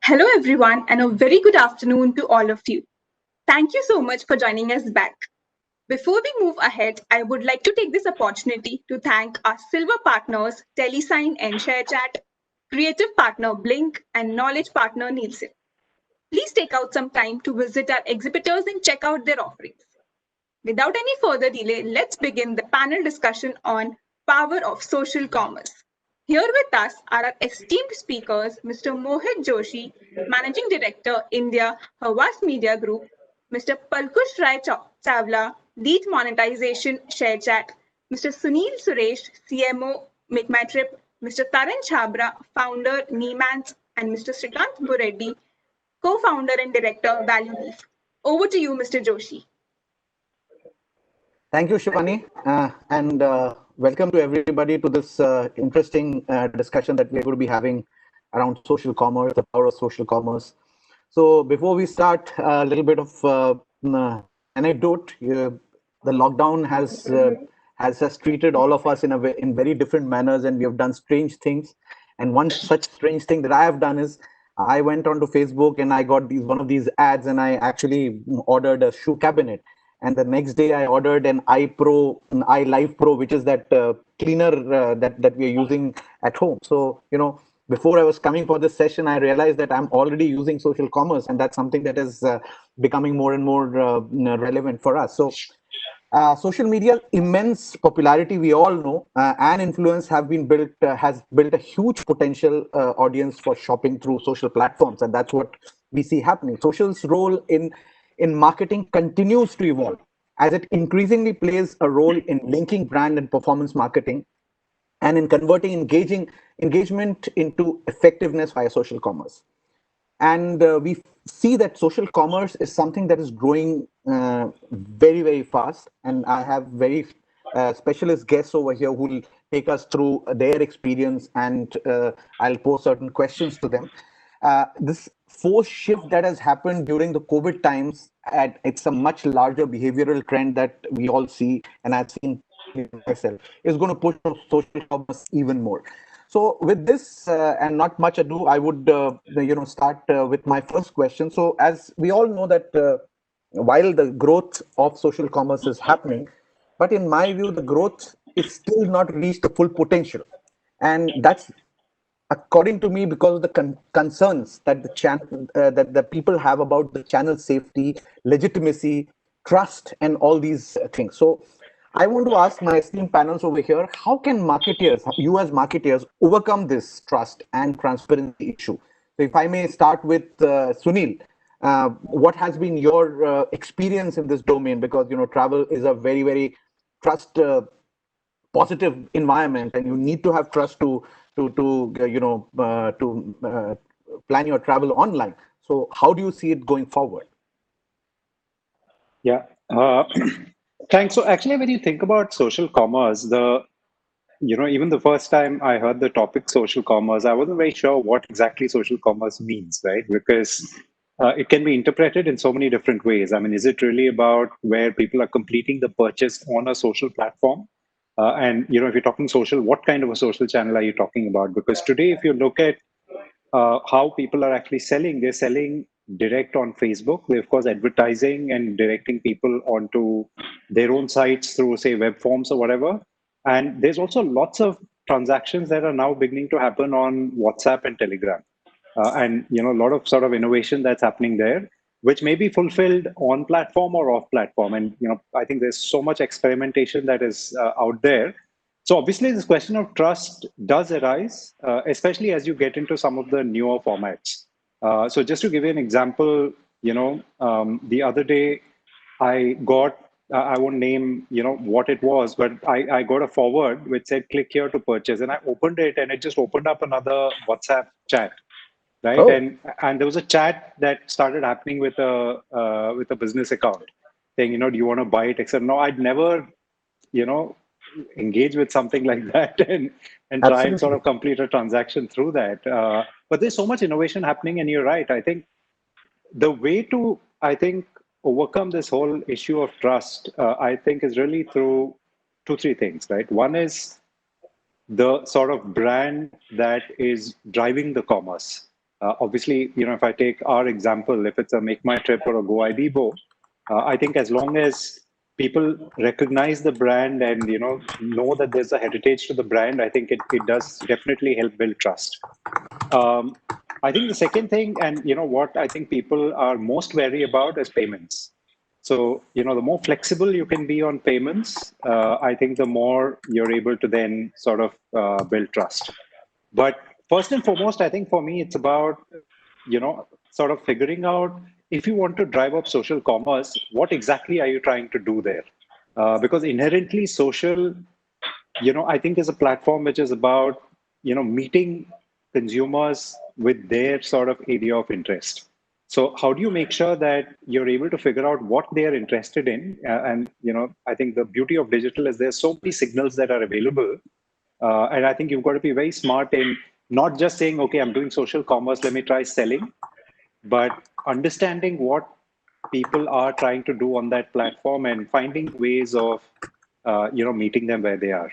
Hello, everyone, and a very good afternoon to all of you. Thank you so much for joining us back. Before we move ahead, I would like to take this opportunity to thank our silver partners, Telesign and ShareChat, creative partner Blink, and knowledge partner Nielsen. Please take out some time to visit our exhibitors and check out their offerings. Without any further delay, let's begin the panel discussion on power of social commerce. Here with us are our esteemed speakers, Mr. Mohit Joshi, Managing Director, India, Havas Media Group, Mr. Palkush Rai Chawla, Lead Monetization ShareChat, Mr. Sunil Suresh, CMO, Make My Trip, Mr. Taran Chabra, Founder, Niemans, and Mr. Srikant Bureddy, Co-Founder and Director, Value Leaf. Over to you, Mr. Joshi. Thank you, Shivani, and welcome to everybody to this interesting discussion that we're going to be having around social commerce, the power of social commerce. So before we start, a little bit of anecdote. The lockdown has treated all of us in very different manners, and we have done strange things. And one such strange thing that I have done is I went onto Facebook and I got one of these ads, and I actually ordered a shoe cabinet. And the next day I ordered an iLife Pro, which is that cleaner that we are using at home. So before I was coming for this session, I realized that I'm already using social commerce, and that's something that is becoming more and more relevant for us. So social media immense popularity, we all know, and influence has built a huge potential audience for shopping through social platforms, and that's what we see happening. Social's role in marketing continues to evolve as it increasingly plays a role in linking brand and performance marketing and in converting engagement into effectiveness via social commerce. And we see that social commerce is something that is growing very, very fast. And I have very specialist guests over here who will take us through their experience, and I'll pose certain questions to them. This forced shift that has happened during the COVID times, it's a much larger behavioral trend that we all see, and I've seen myself, is going to push social commerce even more. So with this and not much ado, I would start with my first question. So as we all know that while the growth of social commerce is happening, but in my view, the growth is still not reached the full potential. And that's, according to me, because of the concerns that that the people have about the channel safety, legitimacy, trust, and all these things. So I want to ask my esteemed panels over here, how can marketeers, you as marketeers, overcome this trust and transparency issue? So if I may start with Sunil, what has been your experience in this domain? Because travel is a very, very trust positive environment, and you need to have trust to plan your travel online. So how do you see it going forward? Yeah, thanks. So actually, when you think about social commerce, even the first time I heard the topic social commerce, I wasn't very sure what exactly social commerce means, right? Because it can be interpreted in so many different ways. I mean, is it really about where people are completing the purchase on a social platform? And if you're talking social, what kind of a social channel are you talking about? Because today, if you look at how people are actually selling, they're selling direct on Facebook. They're, of course, advertising and directing people onto their own sites through, say, web forms or whatever. And there's also lots of transactions that are now beginning to happen on WhatsApp and Telegram. And a lot of sort of innovation that's happening there, which may be fulfilled on platform or off platform. And I think there's so much experimentation that is out there. So obviously, this question of trust does arise, especially as you get into some of the newer formats. So just to give you an example, the other day I got, I won't name, what it was, but I got a forward which said, click here to purchase. And I opened it and it just opened up another WhatsApp chat, right? Oh. And there was a chat that started happening with a business account saying, do you want to buy it? Except, no, I'd never, engage with something like that and try and sort of complete a transaction through that. But there's so much innovation happening, and you're right. I think the way to, overcome this whole issue of trust, I think, is really through 2, 3 things, right? One is the sort of brand that is driving the commerce. Obviously, if I take our example, if it's a Make My Trip or a Go Ibibo, I think as long as people recognize the brand and know that there's a heritage to the brand, I think it does definitely help build trust. Um, I think the second thing, and what I think people are most wary about is payments. So, the more flexible you can be on payments, I think the more you're able to then sort of build trust. But first and foremost, I think for me, it's about, sort of figuring out if you want to drive up social commerce, what exactly are you trying to do there? Because inherently social, I think is a platform which is about, meeting consumers with their sort of area of interest. So how do you make sure that you're able to figure out what they are interested in? And, I think the beauty of digital is there's so many signals that are available. And I think you've got to be very smart in not just saying, okay, I'm doing social commerce, let me try selling, but understanding what people are trying to do on that platform and finding ways of, meeting them where they are.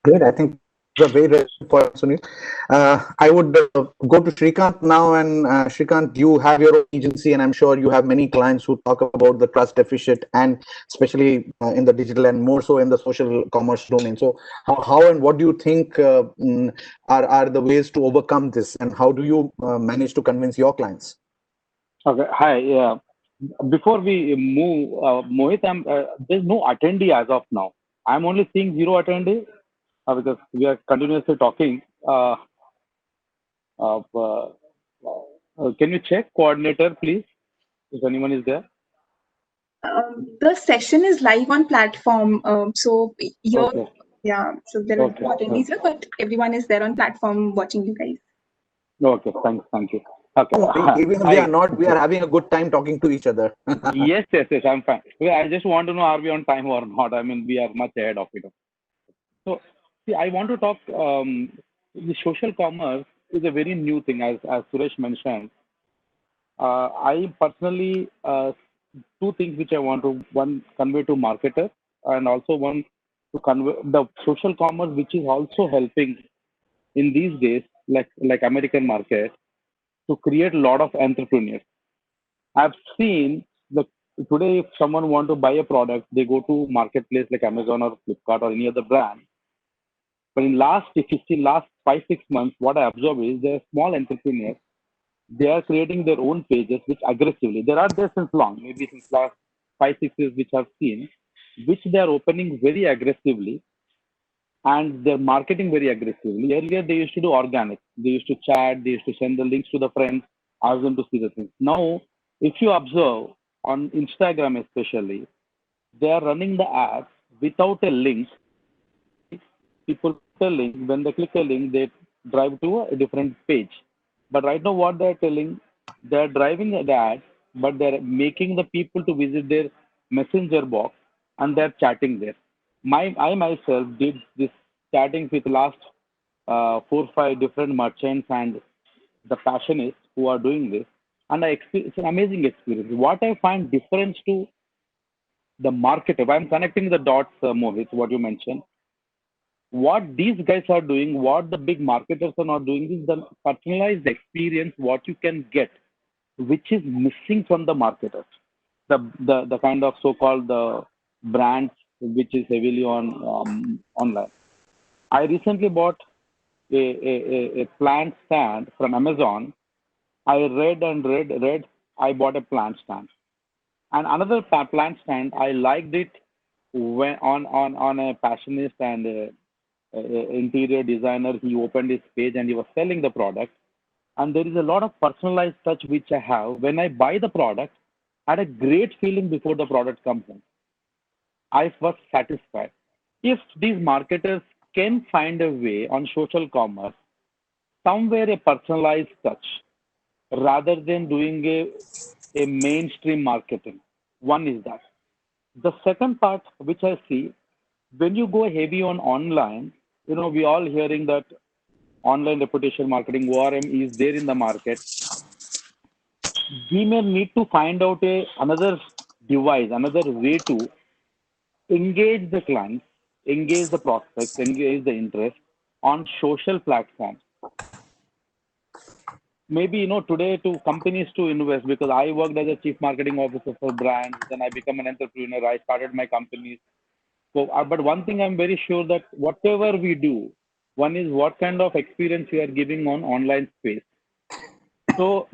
Great. I think the way for Sunil. I would go to Shrikant now, and Shrikant, you have your own agency, and I'm sure you have many clients who talk about the trust deficit, and especially in the digital and more so in the social commerce domain. So, how and what do you think are the ways to overcome this, and how do you manage to convince your clients? Okay. Hi. Yeah. Before we move, Mohit, there's no attendee as of now. I'm only seeing zero attendee because we are continuously talking. Uh, can you check coordinator, please, if anyone is there? The session is live on platform. So you're, Okay. yeah, so there are Okay. no attendees here, but everyone is there on platform watching you guys. Okay. Thank you. Okay. Even if we are not, we are having a good time talking to each other. Yes. I'm fine. I just want to know, are we on time or not? I mean, we are much ahead of it. So, see, I want to talk. The social commerce is a very new thing, as Suresh mentioned. I personally, two things which I want to one convey to marketers, and also one to convey the social commerce, which is also helping in these days, like American market, to create a lot of entrepreneurs. I've seen the today if someone want to buy a product, they go to marketplace like Amazon or Flipkart or any other brand. But if you see last 5 6 months, what I observe is there are small entrepreneurs. They are creating their own pages, which aggressively there are there since long, maybe since last 5 6 years, which I've seen, which they are opening very aggressively and they're marketing very aggressively. Earlier, they used to do organic. They used to chat. They used to send the links to the friends, ask them to see the things. Now, if you observe on Instagram especially, they are running the ads without a link. People click a link. When they click a link, they drive to a different page. But right now, what they're telling, they're driving the ad, but they're making the people to visit their messenger box and they're chatting there. I myself did this chatting with last 4 5 different merchants and the passionists who are doing this, and it's an amazing experience. What I find difference to the marketer, I'm connecting the dots, Mohit, what you mentioned, what these guys are doing, what the big marketers are not doing is the personalized experience, what you can get, which is missing from the marketers. The kind of so-called the brands which is heavily on online. I recently bought a plant stand from Amazon. I read and read. I bought a plant stand. And another plant stand, I liked it when on a passionist and interior designer. He opened his page and he was selling the product. And there is a lot of personalized touch which I have. When I buy the product, I had a great feeling before the product comes in. I was satisfied. If these marketers can find a way on social commerce, somewhere a personalized touch, rather than doing a mainstream marketing. One is that. The second part, which I see, when you go heavy on online, we all hearing that online reputation marketing, ORM, is there in the market. We may need to find out another device, another way to engage the clients, engage the prospects, engage the interest on social platforms. maybe today to companies to invest, because I worked as a chief marketing officer for brands, then I become an entrepreneur, I started my companies. So but one thing I'm very sure that whatever we do, one is what kind of experience we are giving on online space. So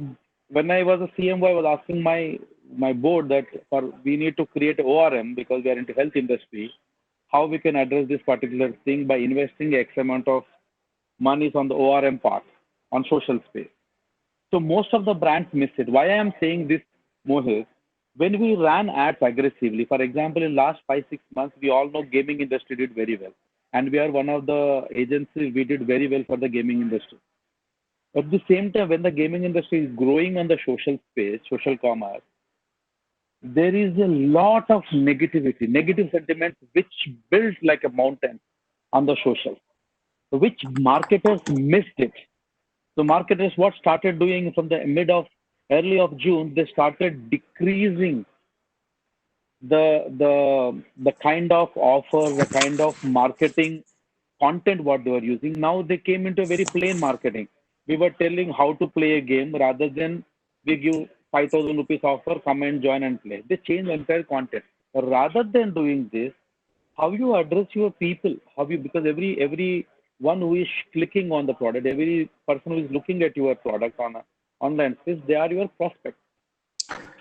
when I was a CMO, I was asking my board that for we need to create ORM because we are into health industry, how we can address this particular thing by investing X amount of monies on the ORM part on social space. So most of the brands miss it. Why I am saying this, Mohit? When we ran ads aggressively, for example, in last 5 6 months, we all know gaming industry did very well, and we are one of the agencies we did very well for the gaming industry. At the same time, when the gaming industry is growing on the social space, social commerce, there is a lot of negativity, negative sentiments, which built like a mountain on the social, which marketers missed it. So marketers what started doing from the mid of early of June, they started decreasing the kind of offer, the kind of marketing content what they were using. Now they came into a very plain marketing. We were telling how to play a game rather than we give 5,000 rupees offer, come and join and play. They changed entire content. Rather than doing this, how you address your people, how you, because every one who is clicking on the product, every person who is looking at your product on a online space, they are your prospect.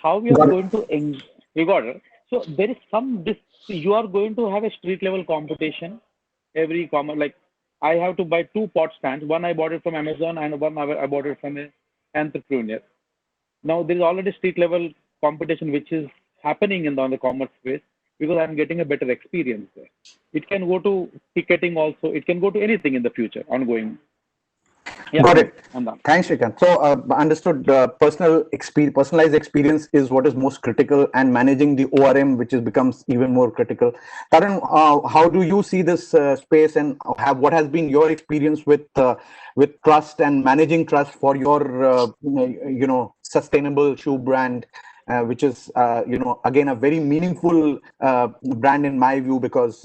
How you are Got it. going to you got it. So there is some you are going to have a street level competition. Every commerce, like I have to buy two pot stands. One I bought it from Amazon, and one I bought it from a entrepreneur. Now there is already street level competition which is happening in on the commerce space because I'm getting a better experience there. It can go to ticketing also. It can go to anything in the future, ongoing. Yeah, Got it. I'm done. Thanks, Shrikant. So, understood. Personalized experience is what is most critical, and managing the ORM, which is becomes even more critical. Karan, how do you see this space, and what has been your experience with trust and managing trust for your sustainable shoe brand, which is again a very meaningful brand in my view, because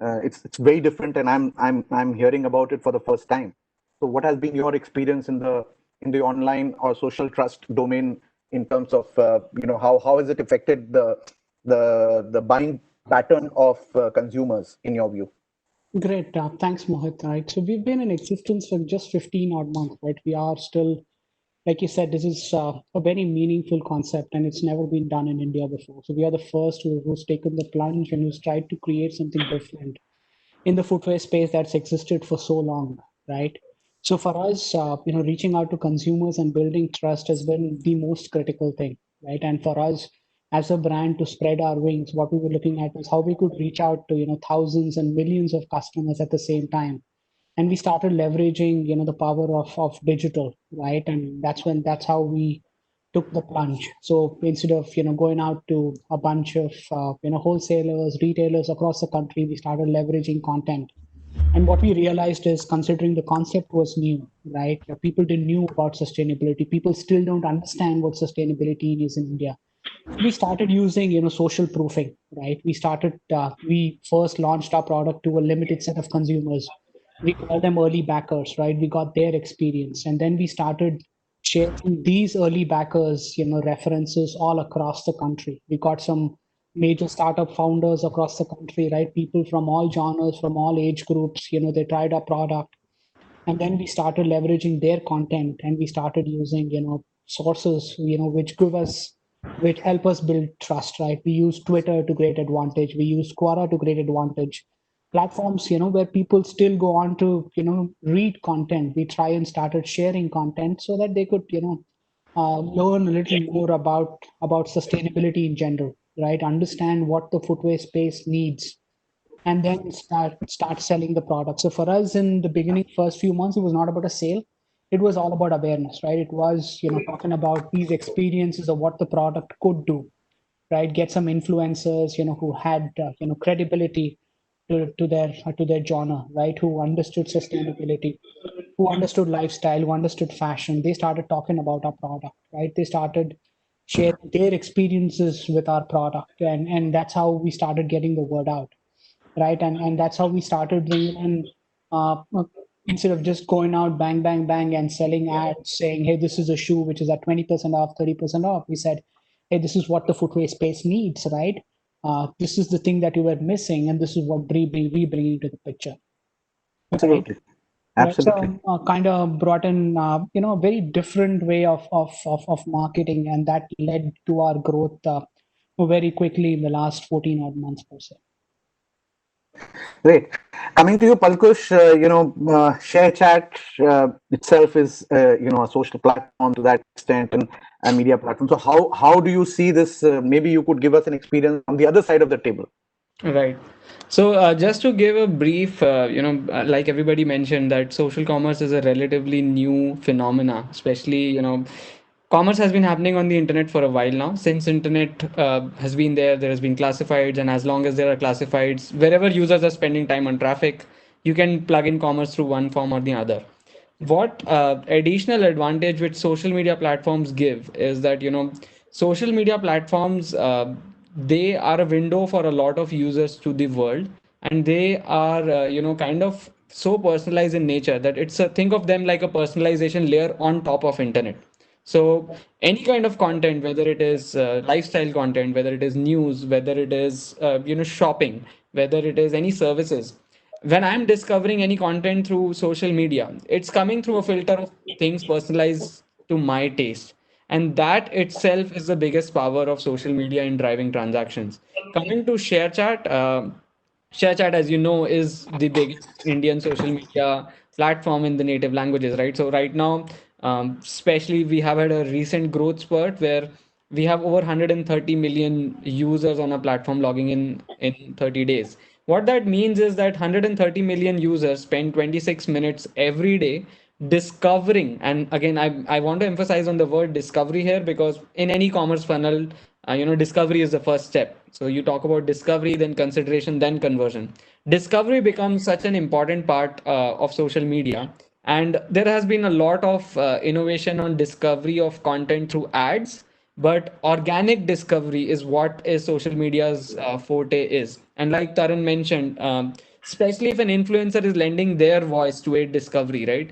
it's very different, and I'm hearing about it for the first time. So what has been your experience in the online or social trust domain in terms of how has it affected the buying pattern of consumers in your view? Great. Thanks, Mohit. Right. So we've been in existence for just 15 odd months, right? We are still, like you said, this is a very meaningful concept and it's never been done in India before. So we are the first who's taken the plunge and who's tried to create something different in the footwear space that's existed for so long, right? So for us, reaching out to consumers and building trust has been the most critical thing, right? And for us as a brand to spread our wings, what we were looking at was how we could reach out to thousands and millions of customers at the same time. And we started leveraging the power of digital, right? And that's how we took the plunge. So instead of going out to a bunch of wholesalers, retailers across the country, we started leveraging content. And what we realized is, considering the concept was new, right? People didn't knew about sustainability. People still don't understand what sustainability is in India. So we started using social proofing, right? We first launched our product to a limited set of consumers. We call them early backers, right? We got their experience, and then we started sharing these early backers references all across the country. We got some major startup founders across the country, right? People from all genres, from all age groups, they tried our product, and then we started leveraging their content, and we started using sources which help us build trust, right? We use Twitter to great advantage, we use Quora to great advantage, platforms where people still go on to read content. We try and started sharing content so that they could learn a little more about sustainability in general, right? Understand what the footwear space needs, and then start selling the product. So for us, in the beginning, first few months, it was not about a sale. It was all about awareness, right? It was talking about these experiences of what the product could do, right? Get some influencers who had credibility to their genre, right? Who understood sustainability, who understood lifestyle, who understood fashion. They started talking about our product, right? They started sharing their experiences with our product, and that's how we started getting the word out, right? And that's how we started bringing in instead of just going out bang, bang, bang and selling ads saying, hey, this is a shoe which is at 20% off, 30% off. We said, hey, this is what the footwear space needs, right? This is the thing that you were missing, and this is what we bring into the picture, right? Absolutely. Right. Absolutely. So kind of brought in, a very different way of marketing, and that led to our growth very quickly in the last 14 odd months per se. Great. Coming to you, Palkush, ShareChat itself is, a social platform to that extent, and a media platform. So how do you see this? Maybe you could give us an experience on the other side of the table. Right. So, just to give a brief, like everybody mentioned, that social commerce is a relatively new phenomena, especially, commerce has been happening on the internet for a while now. Since internet has been there has been classifieds, and as long as there are classifieds, wherever users are spending time on traffic, you can plug in commerce through one form or the other. What additional advantage which social media platforms give is that, social media platforms, they are a window for a lot of users to the world, and they are, kind of so personalized in nature that it's a think of them like a personalization layer on top of internet. So any kind of content, whether it is lifestyle content, whether it is news, whether it is shopping, whether it is any services, when I'm discovering any content through social media, it's coming through a filter of things personalized to my taste. And that itself is the biggest power of social media in driving transactions. Coming to ShareChat, ShareChat, as you know, is the biggest Indian social media platform in the native languages, right? So right now, especially we have had a recent growth spurt where we have over 130 million users on a platform logging in 30 days. What that means is that 130 million users spend 26 minutes every day discovering. And again, I want to emphasize on the word discovery here, because in any commerce funnel, discovery is the first step. So you talk about discovery, then consideration, then conversion. Discovery becomes such an important part of social media, and there has been a lot of innovation on discovery of content through ads, but organic discovery is what is social media's forte is. And like Tarun mentioned, especially if an influencer is lending their voice to a discovery, right?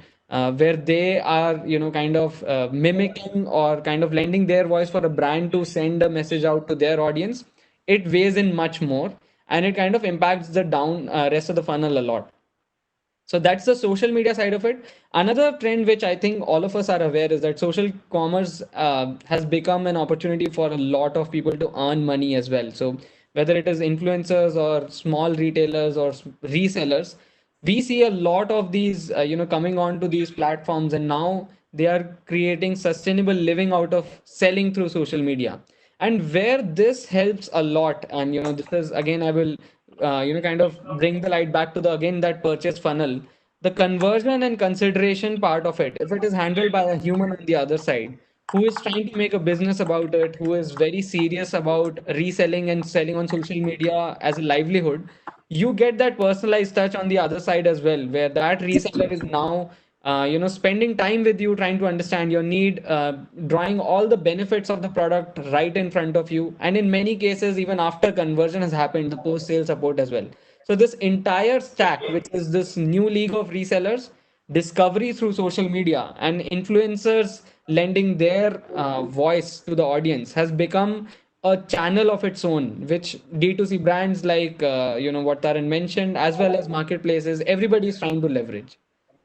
Where they are, kind of mimicking or kind of lending their voice for a brand to send a message out to their audience, it weighs in much more, and it kind of impacts the down rest of the funnel a lot. So that's the social media side of it. Another trend which I think all of us are aware is that social commerce has become an opportunity for a lot of people to earn money as well. So whether it is influencers or small retailers or resellers, we see a lot of these, coming on to these platforms, and now they are creating sustainable living out of selling through social media. And where this helps a lot, and this is again, I will kind of bring the light back to the again that purchase funnel, the conversion and consideration part of it, if it is handled by a human on the other side who is trying to make a business about it, who is very serious about reselling and selling on social media as a livelihood, you get that personalized touch on the other side as well, where that reseller is now spending time with you, trying to understand your need, drawing all the benefits of the product right in front of you, and in many cases, even after conversion has happened, the post sale support as well. So this entire stack, which is this new league of resellers, discovery through social media, and influencers lending their voice to the audience, has become a channel of its own, which D2C brands like what Taran mentioned, as well as marketplaces, everybody is trying to leverage.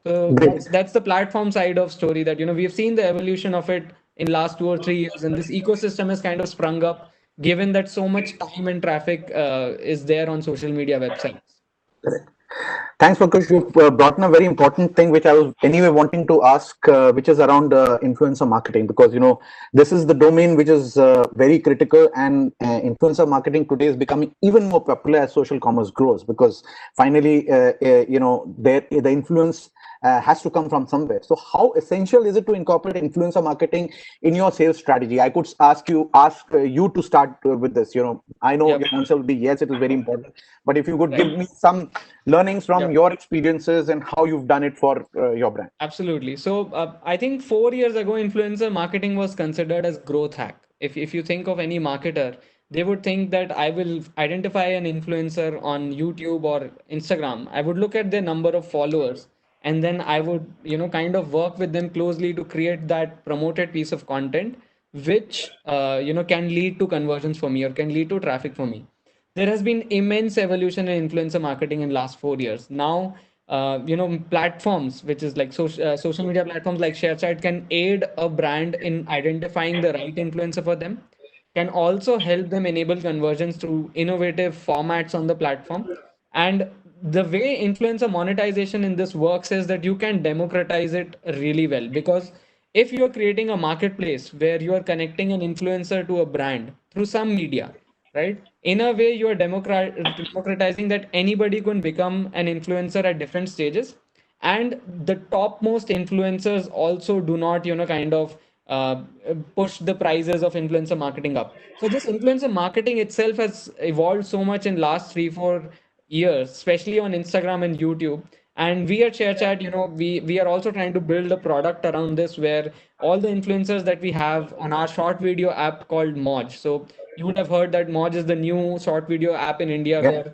So Great. that's the platform side of story, that we've seen the evolution of it in last 2 or 3 years, and this ecosystem has kind of sprung up, given that so much time and traffic is there on social media websites. Correct. Thanks, Pankaj. You've brought in a very important thing, which I was anyway wanting to ask, which is around influencer marketing, because this is the domain which is very critical, and influencer marketing today is becoming even more popular as social commerce grows, because finally, the influence has to come from somewhere. So, how essential is it to incorporate influencer marketing in your sales strategy? I could ask you to start with this. I know Yep. your answer will be yes, it is very important. But if you could give Right. me some learnings from Yep. your experiences and how you've done it for your brand. Absolutely. So I think 4 years ago, influencer marketing was considered as growth hack. If you think of any marketer, they would think that I will identify an influencer on YouTube or Instagram. I would look at their number of followers, and then I would, kind of work with them closely to create that promoted piece of content, which can lead to conversions for me or can lead to traffic for me. There has been immense evolution in influencer marketing in last 4 years. Now, platforms, which is like social media platforms like ShareChat, can aid a brand in identifying the right influencer for them, can also help them enable conversions through innovative formats on the platform. And the way influencer monetization in this works is that you can democratize it really well, because if you are creating a marketplace where you are connecting an influencer to a brand through some media, right? In a way, you are democratizing that anybody can become an influencer at different stages. And the topmost influencers also do not, kind of push the prices of influencer marketing up. So this influencer marketing itself has evolved so much in last 3 4 years, especially on Instagram and YouTube. And we at ShareChat, we are also trying to build a product around this, where all the influencers that we have on our short video app called Moj. So you would have heard that Moj is the new short video app in India, Yeah. where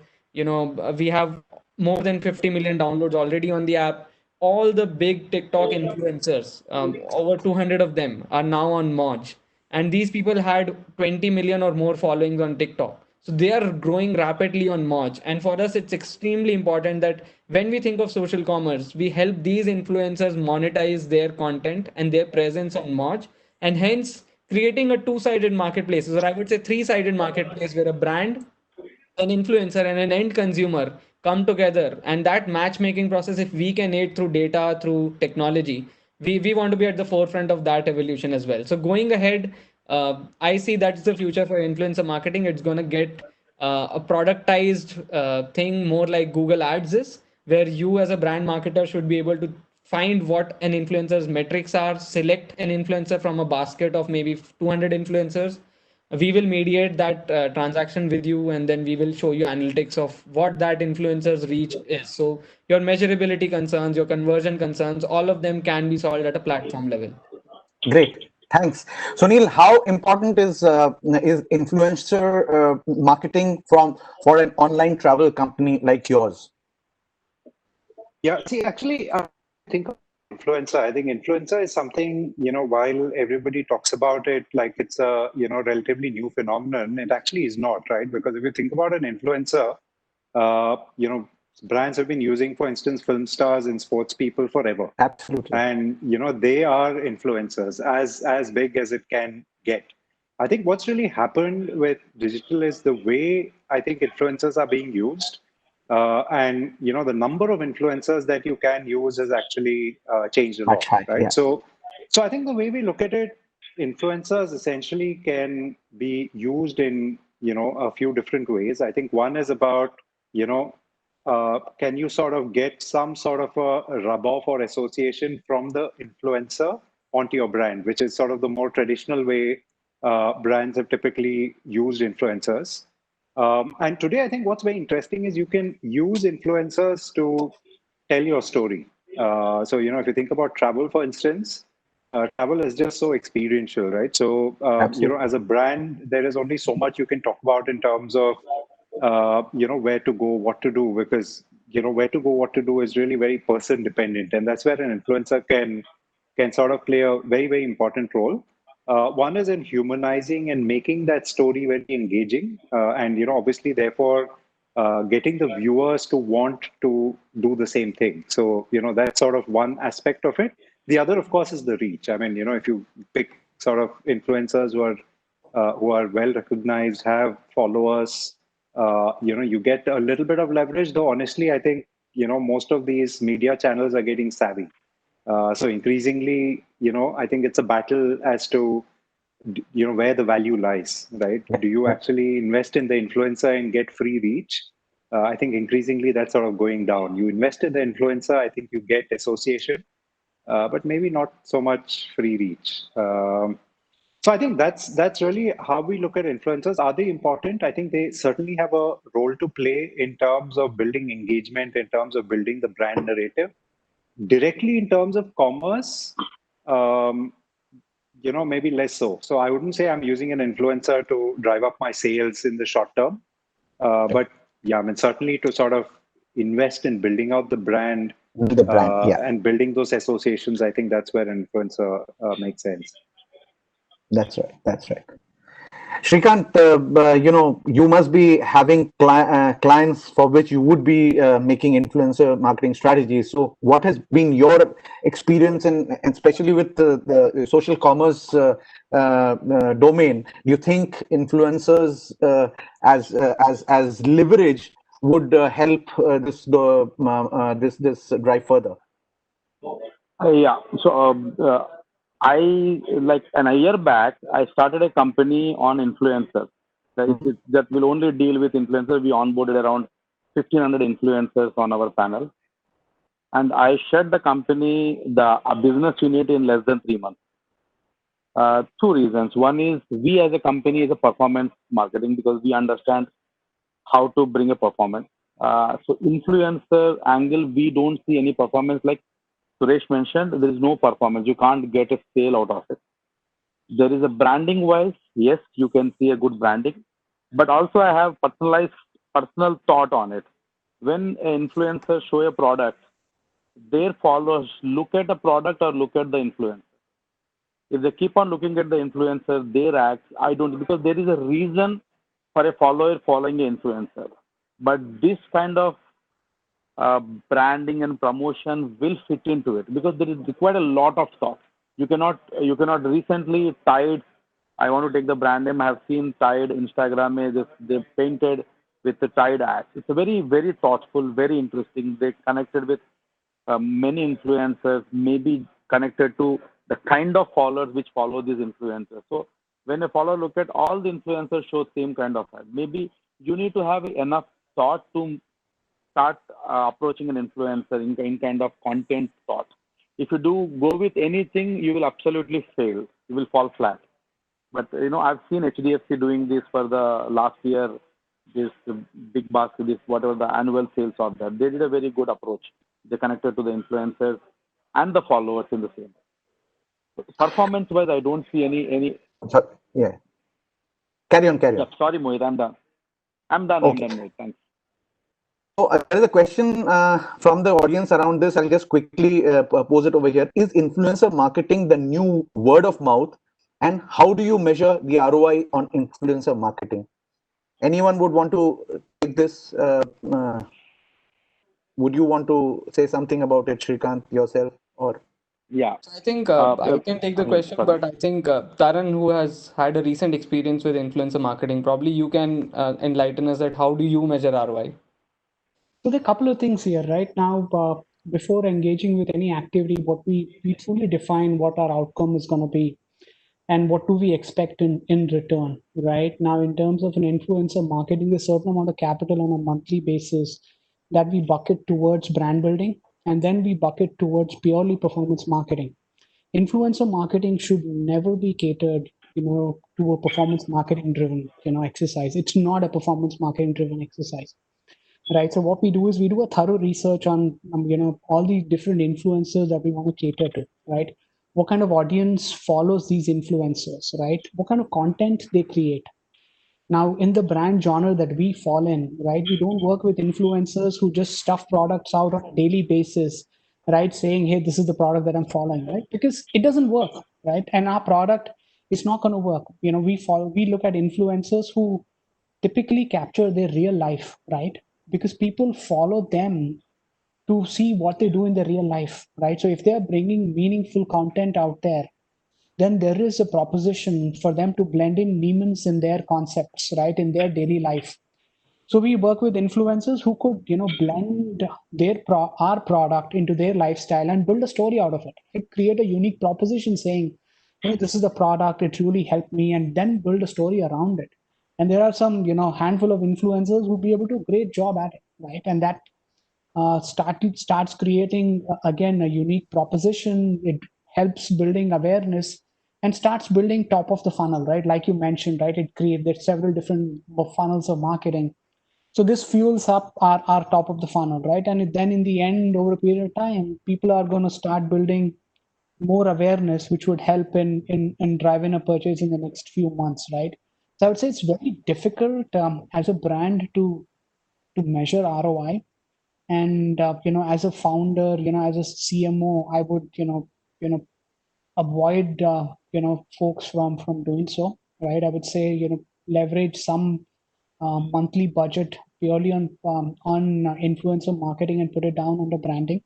we have more than 50 million downloads already on the app. All the big TikTok influencers, over 200 of them, are now on Moj, and these people had 20 million or more followings on TikTok. So they are growing rapidly on Moj. And for us, it's extremely important that when we think of social commerce, we help these influencers monetize their content and their presence on Moj, and hence creating a two-sided marketplace, or I would say three-sided marketplace, where a brand, an influencer, and an end consumer come together. And that matchmaking process, if we can aid through data, through technology, we want to be at the forefront of that evolution as well. So going ahead, I see that's the future for influencer marketing. It's going to get a productized thing, more like Google Ads is, where you as a brand marketer should be able to find what an influencer's metrics are, select an influencer from a basket of maybe 200 influencers. We will mediate that transaction with you, and then we will show you analytics of what that influencer's reach is. So your measurability concerns, your conversion concerns, all of them can be solved at a platform level. Great. Thanks. Sunil, how important is influencer marketing for an online travel company like yours? Yeah, see, actually, I think of influencer. I think influencer is something, while everybody talks about it like it's a, relatively new phenomenon, it actually is not, right? Because if you think about an influencer, brands have been using, for instance, film stars and sports people forever. Absolutely. And, they are influencers as big as it can get. I think what's really happened with digital is the way I think influencers are being used. And the number of influencers that you can use has actually changed a lot, Much high, right? yeah. So I think the way we look at it, influencers essentially can be used in a few different ways. I think one is about can you sort of get some sort of a rub-off or association from the influencer onto your brand, which is sort of the more traditional way brands have typically used influencers. And today, I think what's very interesting is you can use influencers to tell your story. So, if you think about travel, for instance, travel is just so experiential, right? So, as a brand, there is only so much you can talk about in terms of, where to go, what to do, because, where to go, what to do is really very person dependent. And that's where an influencer can sort of play a very, very important role. One is in humanizing and making that story very engaging, and obviously, therefore, getting the viewers to want to do the same thing. So that's sort of one aspect of it. The other, of course, is the reach. I mean, if you pick sort of influencers who are well recognized, have followers, you get a little bit of leverage. Though honestly, I think most of these media channels are getting savvy. So increasingly, I think it's a battle as to where the value lies, right? Do you actually invest in the influencer and get free reach? I think increasingly that's sort of going down. You invest in the influencer, I think you get association, but maybe not so much free reach. So I think that's really how we look at influencers. Are they important? I think they certainly have a role to play in terms of building engagement, in terms of building the brand narrative. Directly in terms of commerce, maybe less so. So I wouldn't say I'm using an influencer to drive up my sales in the short term. But yeah, I mean, certainly to sort of invest in building out the brand The brand, yeah, and building those associations, I think that's where influencer makes sense. that's right. That's right. Shrikant, you must be having clients for which you would be making influencer marketing strategies. So, what has been your experience, and especially with the social commerce domain? Do you think influencers as leverage would help this drive further? Yeah. So I like a year back, I started a company on influencers. That will only deal with influencers. We onboarded around 1,500 influencers on our panel, and I shut the company, the business unit, in less than 3 months. Two reasons. One is we as a company is a performance marketing because we understand how to bring a performance. So influencer angle, we don't see any performance. Like Suresh mentioned, there is no performance. You can't get a sale out of it. There is a branding wise, yes, you can see a good branding, but also I have personal thought on it. When an influencer show a product, their followers look at the product or look at the influencer. If they keep on looking at the influencer, their acts, I don't, because there is a reason for a follower following an influencer. But this kind of uh, branding and promotion will fit into it because there is quite a lot of stuff. You cannot recently Tide. I want to take the brand name. I have seen Tide Instagram. They painted with the Tide ads. It's a very thoughtful, very interesting. They connected with many influencers, maybe connected to the kind of followers which follow these influencers. So when a follower look at all the influencers show same kind of ad, maybe you need to have enough thought to start approaching an influencer in kind of content thought. If you do go with anything, you will absolutely fail. You will fall flat. But I've seen HDFC doing this for the last year. This big basket, this whatever the annual sales of that, they did a very good approach. They connected to the influencers and the followers in the same. Performance wise, I don't see any. So, yeah, carry on, carry Yeah, on. sorry, Mohit, I'm done. I'm done. I'm Okay. done, Mohit. Thanks. So there is a question from the audience around this. I'll just quickly pose it over here. Is influencer marketing the new word of mouth? And how do you measure the ROI on influencer marketing? Anyone would want to take this? Would you want to say something about it, Shrikant, yourself? Or Yeah. I think Uh, I uh, can take the I mean, question, sorry. but I think Taran, who has had a recent experience with influencer marketing, probably you can enlighten us that how do you measure ROI? So there are a couple of things here, right? Now, before engaging with any activity, what we truly define what our outcome is going to be and what do we expect in return, right? Now, in terms of an influencer marketing, a certain amount of capital on a monthly basis that we bucket towards brand building, and then we bucket towards purely performance marketing. Influencer marketing should never be catered, to a performance marketing driven, exercise. It's not a performance marketing driven exercise, right? So what we do is we do a thorough research on all the different influencers that we want to cater to, right? What kind of audience follows these influencers, right? What kind of content they create. Now, in the brand genre that we fall in, right, we don't work with influencers who just stuff products out on a daily basis, right, saying, hey, this is the product that I'm following, right? Because it doesn't work, right? And our product is not going to work. We look at influencers who typically capture their real life, right? Because people follow them to see what they do in their real life, right? So if they're bringing meaningful content out there, then there is a proposition for them to blend in Neiman's in their concepts, right, in their daily life. So we work with influencers who could, blend our product into their lifestyle and build a story out of it. Create a unique proposition saying, hey, this is the product, it really helped me, and then build a story around it. And there are some, handful of influencers who be able to do a great job at it, right? And that starts creating again a unique proposition. It helps building awareness and starts building top of the funnel, right? Like you mentioned, right? It creates there's several different funnels of marketing. So this fuels up our top of the funnel, right? And then in the end, over a period of time, people are going to start building more awareness, which would help in driving a purchase in the next few months, right? So I would say it's very difficult as a brand to measure ROI. And as a founder, as a CMO, I would avoid folks from doing so, right? I would say leverage some monthly budget purely on influencer marketing and put it down under branding,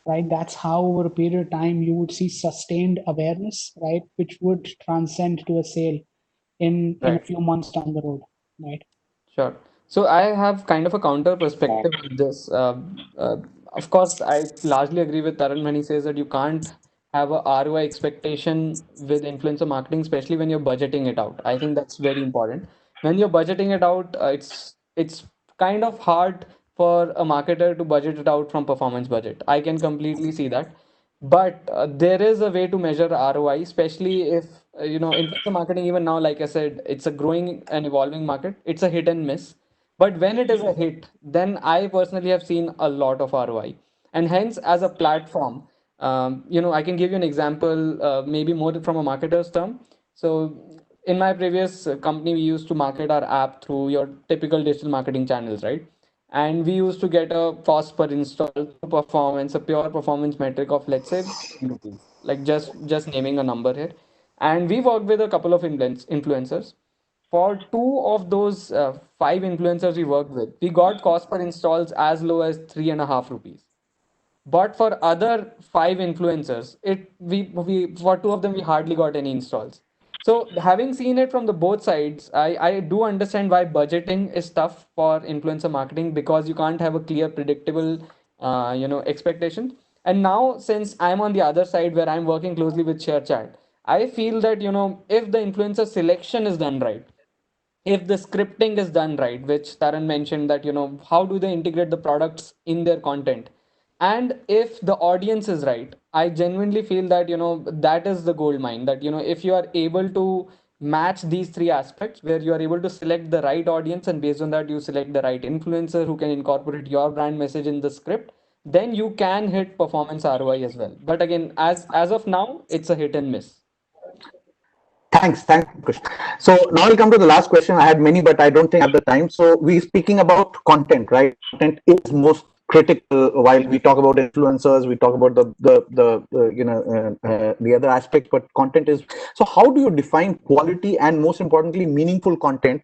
right? That's how over a period of time you would see sustained awareness, right, which would transcend to a sale in a Right. few months down the road, right? Sure. So I have kind of a counter perspective with this. Of course, I largely agree with Taran when he says that you can't have a ROI expectation with influencer marketing, especially when you're budgeting it out. I think that's very important. When you're budgeting it out, it's kind of hard for a marketer to budget it out from performance budget. I can completely see that. But there is a way to measure ROI, especially if influencer marketing, even now, like I said, it's a growing and evolving market. It's a hit and miss. But when it is a hit, then I personally have seen a lot of ROI. And hence, as a platform, I can give you an example, maybe more from a marketer's term. So, in my previous company, we used to market our app through your typical digital marketing channels, right? And we used to get a cost per install performance, a pure performance metric of, let's say, 10 rupees, like just naming a number here. And we worked with a couple of influencers. For two of those five influencers we worked with, we got cost per installs as low as 3.5 rupees. But for other five influencers, it we for two of them we hardly got any installs. So having seen it from the both sides, I do understand why budgeting is tough for influencer marketing, because you can't have a clear, predictable expectation. And now, since I'm on the other side where I'm working closely with ShareChat, I feel that if the influencer selection is done right, if the scripting is done right, which Taran mentioned, that how do they integrate the products in their content, and if the audience is right, I genuinely feel that that is the gold mine. That if you are able to match these three aspects, where you are able to select the right audience, and based on that you select the right influencer who can incorporate your brand message in the script, then you can hit performance ROI as well. But again, as of now, it's a hit and miss. Thanks, Kush. So now I'll come to the last question. I had many, but I don't think I have the time. So we're speaking about content, right? Content is most critical. While we talk about influencers, we talk about the other aspects, but content is. So how do you define quality and, most importantly, meaningful content?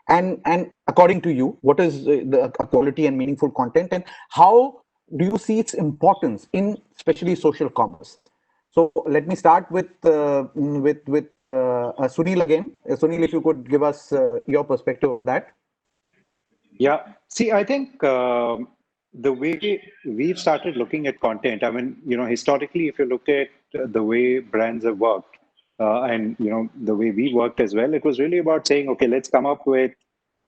And according to you, what is the quality and meaningful content, and how do you see its importance in especially social commerce? So let me start with Sunil again. Sunil, if you could give us your perspective of that. Yeah. See, I think the way we've started looking at content, I mean, historically, if you look at the way brands have worked, and the way we worked as well, it was really about saying, okay, let's come up with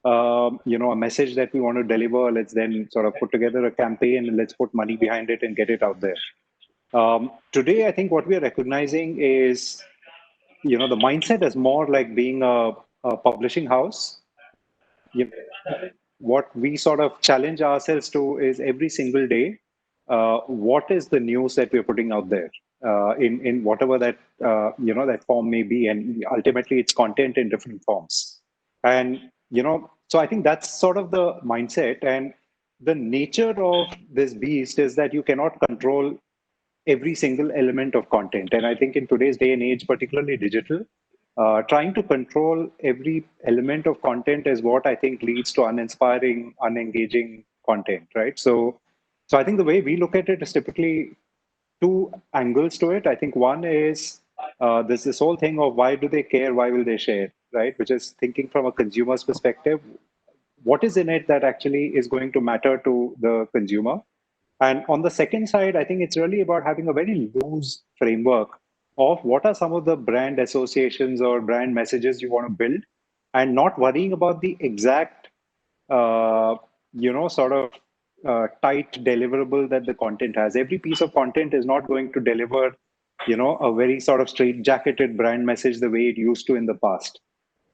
a message that we want to deliver. Let's then sort of put together a campaign and let's put money behind it and get it out there. Today, I think what we're recognizing is, the mindset is more like being a publishing house. What we sort of challenge ourselves to is every single day, what is the news that we're putting out there, in whatever that that form may be, and ultimately it's content in different forms. And so I think that's sort of the mindset. And the nature of this beast is that you cannot control every single element of content. And I think in today's day and age, particularly digital, trying to control every element of content is what I think leads to uninspiring, unengaging content, right? So I think the way we look at it is typically two angles to it. I think one is there's this whole thing of why do they care, why will they share, right? Which is thinking from a consumer's perspective. What is in it that actually is going to matter to the consumer? And on the second side, I think it's really about having a very loose framework of what are some of the brand associations or brand messages you want to build, and not worrying about the exact, sort of tight deliverable that the content has. Every piece of content is not going to deliver, a very sort of straight-jacketed brand message the way it used to in the past.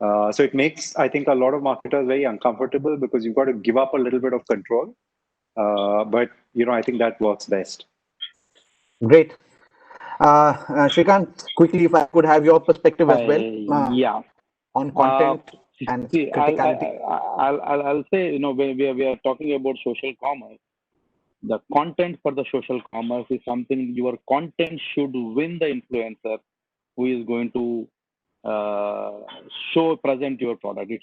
So it makes, I think, a lot of marketers very uncomfortable because you've got to give up a little bit of control. But I think that works best. Great. Shrikant, quickly, if I could have your perspective as well. Yeah. On content and see, criticality. I'll say, when we are talking about social commerce, the content for the social commerce is something your content should win the influencer who is going to present your product. It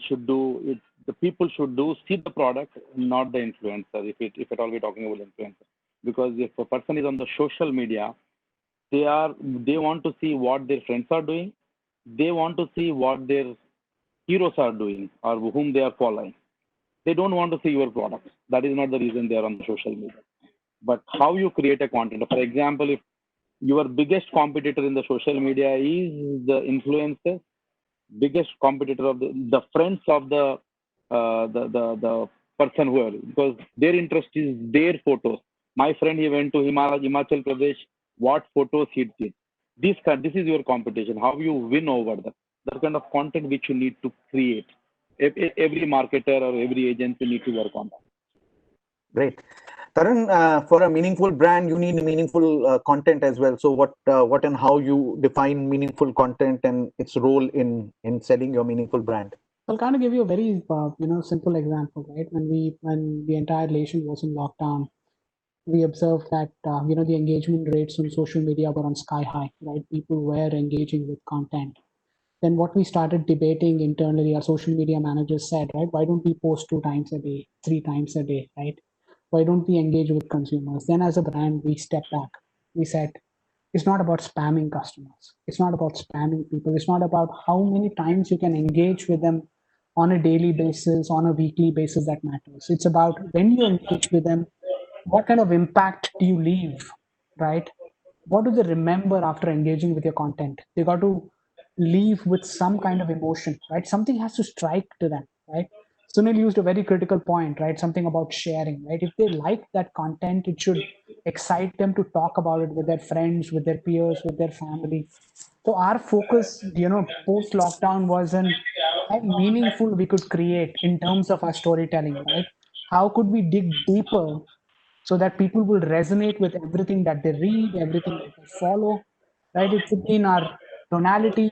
should do it. The people should do see the product, not the influencer. If at all we're talking about influencer, because if a person is on the social media, they want to see what their friends are doing. They want to see what their heroes are doing or whom they are following. They don't want to see your products. That is not the reason they are on the social media. But how you create a content. For example, if your biggest competitor in the social media is the influencer, biggest competitor of the friends of the person who are, because their interest is their photos. My friend, he went to Himachal Pradesh. What photos he did? This is your competition. How you win over that kind of content which you need to create. Every marketer or every agency need to work on that. Great. Tarun, for a meaningful brand, you need meaningful content as well. So what and how you define meaningful content and its role in selling your meaningful brand? I'll kind of give you a very simple example, right? When the entire nation was in lockdown, we observed that the engagement rates on social media were on sky high, right? People were engaging with content. Then what we started debating internally, our social media managers said, right, why don't we post 2 times a day, 3 times a day, right? Why don't we engage with consumers? Then as a brand, we stepped back. We said, it's not about spamming customers. It's not about spamming people. It's not about how many times you can engage with them on a daily basis, on a weekly basis that matters. It's about when you engage with them, what kind of impact do you leave, right? What do they remember after engaging with your content? They got to leave with some kind of emotion, right? Something has to strike to them, right? Sunil used a very critical point, right? Something about sharing, right? If they like that content, it should excite them to talk about it with their friends, with their peers, with their family. So our focus, post lockdown was on how meaningful we could create in terms of our storytelling, right? How could we dig deeper so that people will resonate with everything that they read, everything that they follow, right? It should be in our tonality.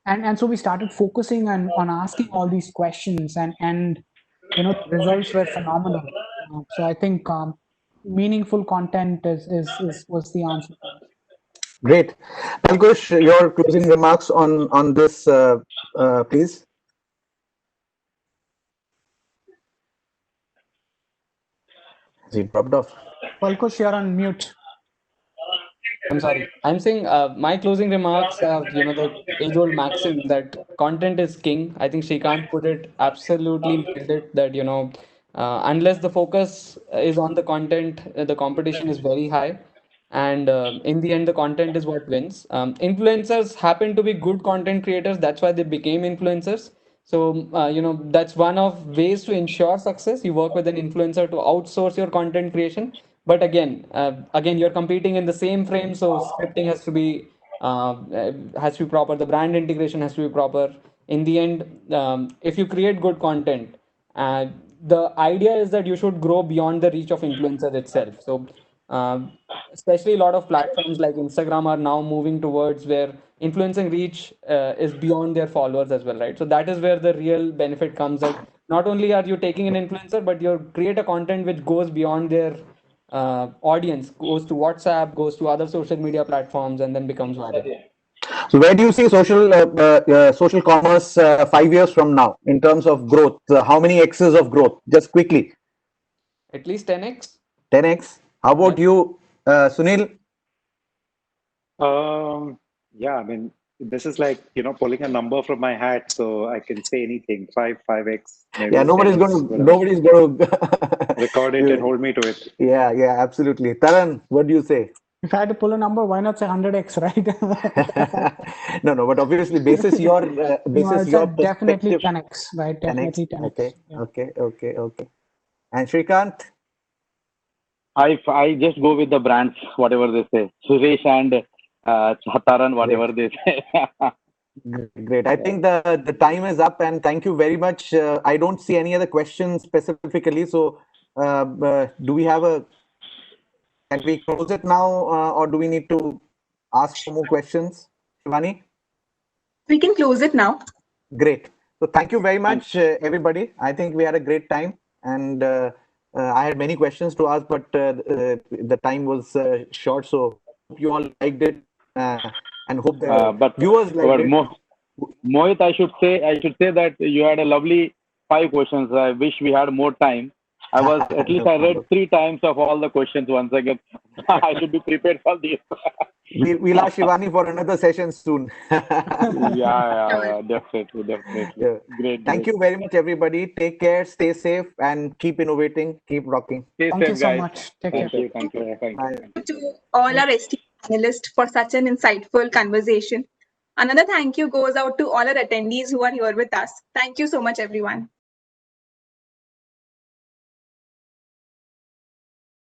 And so we started focusing on asking all these questions and the results were phenomenal. So I think meaningful content was the answer for us. Great. Palkush, your closing remarks on this, please. Has he dropped off? Palkush, you're on mute. I'm sorry. I'm saying my closing remarks are, the age-old maxim that content is king. I think Srikanth put it absolutely nailed it that, unless the focus is on the content, the competition is very high. And in the end, the content is what wins. Influencers happen to be good content creators. That's why they became influencers. So, that's one of ways to ensure success. You work with an influencer to outsource your content creation. But again, you're competing in the same frame, so scripting has to be proper. The brand integration has to be proper. In the end, if you create good content, uh, the idea is that you should grow beyond the reach of influencer itself. So, uh, especially a lot of platforms like Instagram are now moving towards where influencing reach is beyond their followers as well, right? So that is where the real benefit comes. That not only are you taking an influencer, but you create a content which goes beyond their audience, goes to WhatsApp, goes to other social media platforms, and then becomes viral. So where do you see social commerce 5 years from now in terms of growth? How many X's of growth? Just quickly. At least 10x. 10x. How about you, Sunil? Yeah, I mean, this is like, pulling a number from my hat, so I can say anything. 5x, maybe. Yeah, nobody's 10x, going to record it and hold me to it. Yeah, absolutely. Taran, what do you say? If I had to pull a number, why not say 100x, right? No, but obviously, basis your definitely perspective. 10x, right? Definitely 10x. Okay, Yeah. okay. And Srikanth? I just go with the brands, whatever they say. Suresh and Taran, whatever they say. Great. I think the time is up, and thank you very much. I don't see any other questions specifically. So, do we have can we close it now, or do we need to ask for more questions, Shivani? We can close it now. Great. So, thank you very much, everybody. I think we had a great time, and I had many questions to ask, but the time was short. So hope you all liked it, and hope the But viewers liked it. Mohit, I should say that you had a lovely 5 questions. I wish we had more time. I was at least No I read problem. 3 times of all the questions once again. I should be prepared for this. We'll ask Shivani for another session soon. Yeah, definitely. Yeah. Great. Thank you very much, everybody. Take care, stay safe, and keep innovating, keep rocking. Stay Thank you safe, so guys. much. Take care. Thank you. Bye. To all our esteemed panelists for such an insightful conversation. Another thank you goes out to all our attendees who are here with us. Thank you so much, everyone.